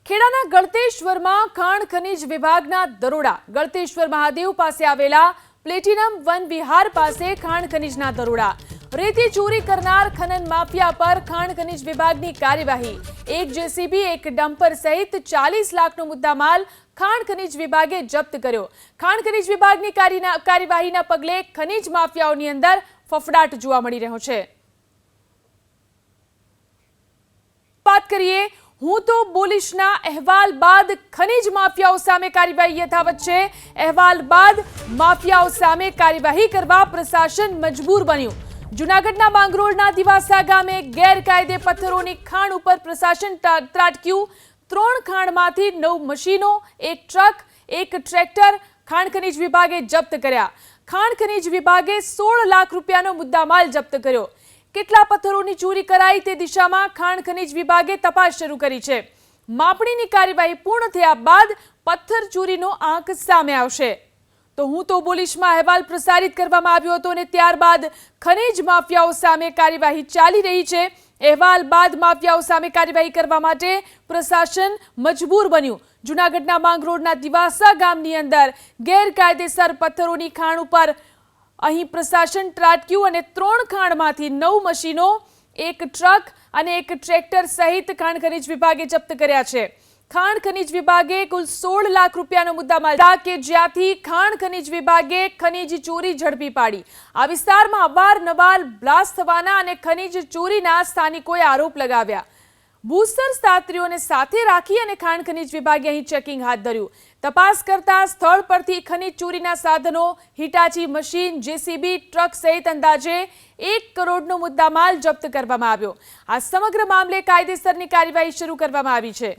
ખેડાના ગળતેશ્વરમાં ખાણ ખનીજ વિભાગના દરોડા। ગળતેશ્વર મહાદેવ પાસે આવેલા પ્લેટિનમ વન વિહાર પાસે ખાણ ખનીજના દરોડા। રેતી ચોરી કરનાર ખનન માફિયા પર ખાણ ખનીજ વિભાગની કાર્યવાહી। એક જેસીબી, એક ડમ્પર સહિત 40 લાખનો મુદ્દામાલ ખાણ ખનીજ વિભાગે જપ્ત કર્યો। ખાણ ખનીજ વિભાગની કાર્યવાહીના પગલે ખનીજ માફિયાઓની અંદર ફફડાટ જોવા મળી રહ્યો છે। बात करिए हूं तो बोलिशना अहवाल बाद खनिज माफियाओं सामे कार्यवाही यथावत छे। अहवाल बाद माफियाओं सामे कार्यवाही करवा प्रशासन मजबूर बन्યું। जूनागढ़ना માંગરોળના દિવાસા ગામે ગેરકાયદે પથ્થરોની ખાણ ઉપર પ્રશાસન ત્રાટક્યું। 3 ખાણમાંથી 9 મશીનો, 1 ટ્રક, 1 ટ્રેક્ટર ખાણ ખનીજ વિભાગે જપ્ત કર્યા। ખાણ ખનીજ વિભાગે 16 લાખ રૂપિયાનો મુદ્દામાલ જપ્ત કર્યો। કેટલા પથ્થરોની ચોરી કરાઈ તે દિશામાં ખાણ ખનીજ વિભાગે તપાસ શરૂ કરી છે। માપણીની કાર્યવાહી પૂર્ણ થયા બાદ પથ્થર ચોરીનો આંક સામે આવશે। તો હું તો બોલીશમાં અહેવાલ પ્રસારિત કરવામાં આવ્યો હતો અને ત્યારબાદ ખનીજ માફિયાઓ સામે કાર્યવાહી ચાલી રહી છે। અહેવાલ બાદ માફિયાઓ સામે કાર્યવાહી કરવા માટે પ્રશાસન મજબૂર બન્યું। જૂનાગઢના માંગરોળના દિવાસા ગામની અંદર ગેરકાયદેસર પથ્થરોની ખાણ ઉપર અહીં પ્રશાસન ત્રાટક્યું અને 3 ખાણમાંથી 9 મશીનો, 1 ટ્રક અને 1 ટ્રેક્ટર સહિત ખાણ ખનીજ વિભાગે જપ્ત કર્યા છે। ખાણ ખનીજ વિભાગે કુલ 16 લાખ રૂપિયાનો મુદ્દામાલ કે જ્યાંથી ખાણ ખનીજ વિભાગે ખનીજ ચોરી ઝડપી પાડી। આ વિસ્તારમાં અવારનવાર બ્લાસ્ટ થવાના અને ખનીજ ચોરીના સ્થાનિકોએ આરોપ લગાવ્યા। ભૂસ્તર શાસ્ત્રીઓને સાથે રાખી અને ખાણ ખનીજ વિભાગે અહીં ચેકિંગ હાથ ધર્યું। તપાસ કરતા સ્થળ પરથી ખનીજ ચોરીના સાધનો, હિટાચી મશીન, જેસીબી, ટ્રક સહિત અંદાજે 1 કરોડનો મુદ્દામાલ જપ્ત કરવામાં આવ્યો। આ સમગ્ર મામલે કાયદેસરની કાર્યવાહી શરૂ કરવામાં આવી છે।